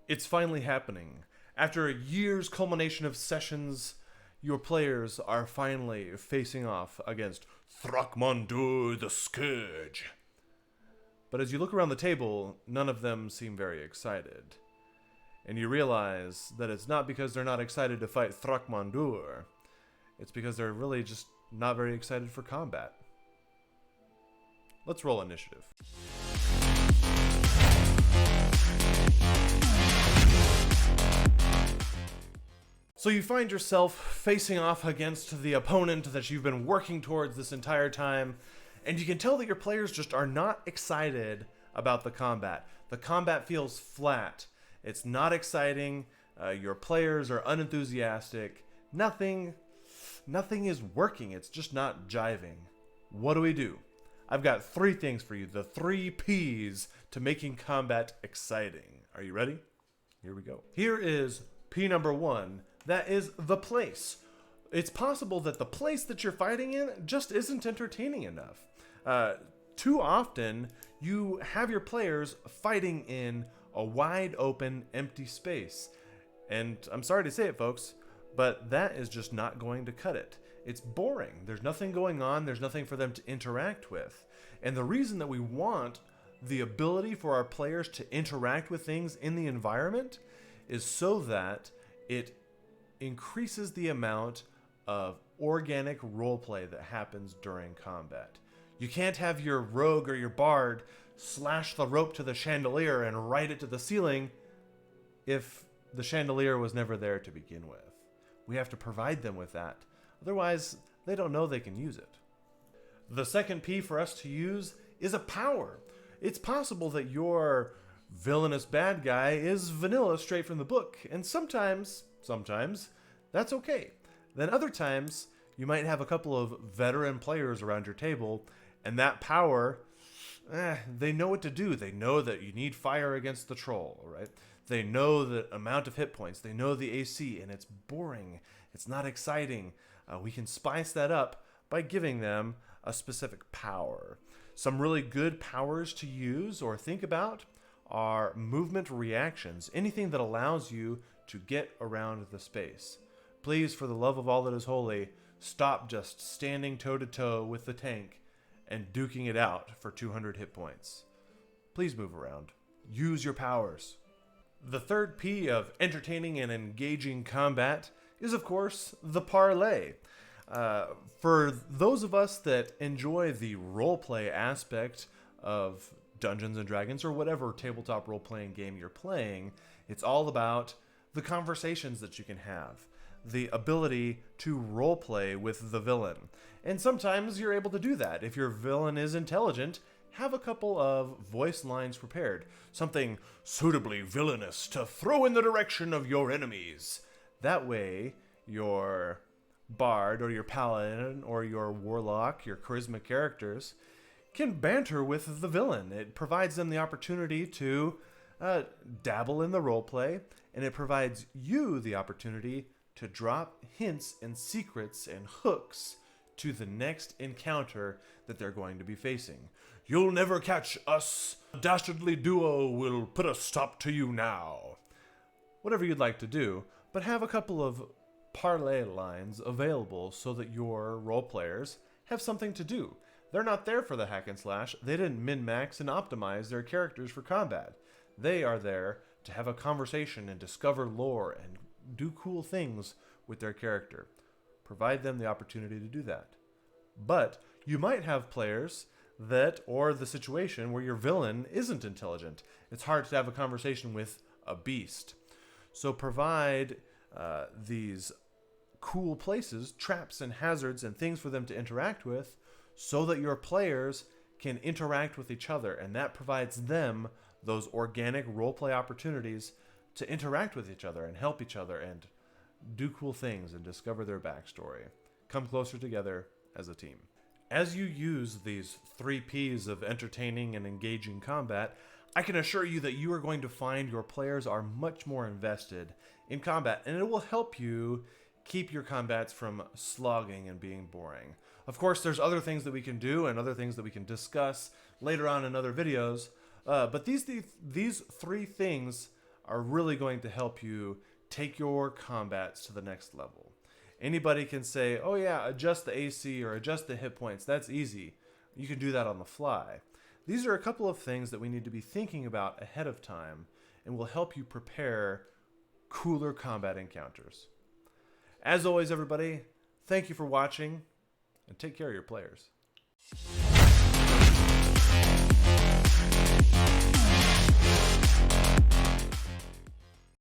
It's finally happening. After a year's culmination of sessions, your players are finally facing off against Thrakmandur the Scourge. But as you look around the table, none of them seem very excited. And you realize that it's not because they're not excited to fight Thrakmandur. It's because they're really just not very excited for combat. Let's roll initiative. So you find yourself facing off against the opponent that you've been working towards this entire time, and you can tell that your players just are not excited about the combat. The combat feels flat. It's not exciting. Your players are unenthusiastic. Nothing is working. It's just not jiving. What do? I've got 3 things for you. The 3 P's to making combat exciting. Are you ready? Here we go. Here is P number 1. That is the place. It's possible that the place that you're fighting in just isn't entertaining enough. Too often, you have your players fighting in a wide open, empty space. And I'm sorry to say it, folks, but that is just not going to cut it. It's boring. There's nothing going on. There's nothing for them to interact with. And the reason that we want the ability for our players to interact with things in the environment is so that it increases the amount of organic roleplay that happens during combat. You can't have your rogue or your bard slash the rope to the chandelier and ride it to the ceiling if the chandelier was never there to begin with. We have to provide them with that. Otherwise, they don't know they can use it. The second P for us to use is a power. It's possible that your villainous bad guy is vanilla straight from the book, and sometimes that's okay. Then other times, you might have a couple of veteran players around your table, and that power, they know what to do. They know that you need fire against the troll, right? They know the amount of hit points. They know the AC, and it's boring. It's not exciting. We can spice that up by giving them a specific power. Some really good powers to use or think about are movement reactions, anything that allows you to get around the space. Please, for the love of all that is holy, stop just standing toe-to-toe with the tank and duking it out for 200 hit points. Please move around. Use your powers. The third P of entertaining and engaging combat is, of course, the parlay. For those of us that enjoy the roleplay aspect of Dungeons and Dragons or whatever tabletop role-playing game you're playing, it's all about the conversations that you can have, the ability to roleplay with the villain. And sometimes you're able to do that. If your villain is intelligent, have a couple of voice lines prepared. Something suitably villainous to throw in the direction of your enemies. That way, your bard or your paladin or your warlock, your charisma characters, can banter with the villain. It provides them the opportunity to dabble in the roleplay, and it provides you the opportunity to drop hints and secrets and hooks to the next encounter that they're going to be facing. You'll never catch us. A dastardly duo will put a stop to you now. Whatever you'd like to do, but have a couple of parlay lines available so that your role players have something to do. They're not there for the hack and slash. They didn't min-max and optimize their characters for combat. They are there to have a conversation and discover lore and do cool things with their character. Provide them the opportunity to do that. But you might have players that, or the situation where your villain isn't intelligent. It's hard to have a conversation with a beast. So provide these cool places, traps and hazards and things for them to interact with so that your players can interact with each other, and that provides them those organic roleplay opportunities to interact with each other and help each other and do cool things and discover their backstory. Come closer together as a team. As you use these 3 Ps of entertaining and engaging combat, I can assure you that you are going to find your players are much more invested in combat, and it will help you keep your combats from slogging and being boring. Of course, there's other things that we can do and other things that we can discuss later on in other videos, but these 3 things are really going to help you take your combats to the next level. Anybody can say, oh yeah, adjust the AC or adjust the hit points. That's easy. You can do that on the fly. These are a couple of things that we need to be thinking about ahead of time and will help you prepare cooler combat encounters. As always, everybody, thank you for watching and take care of your players.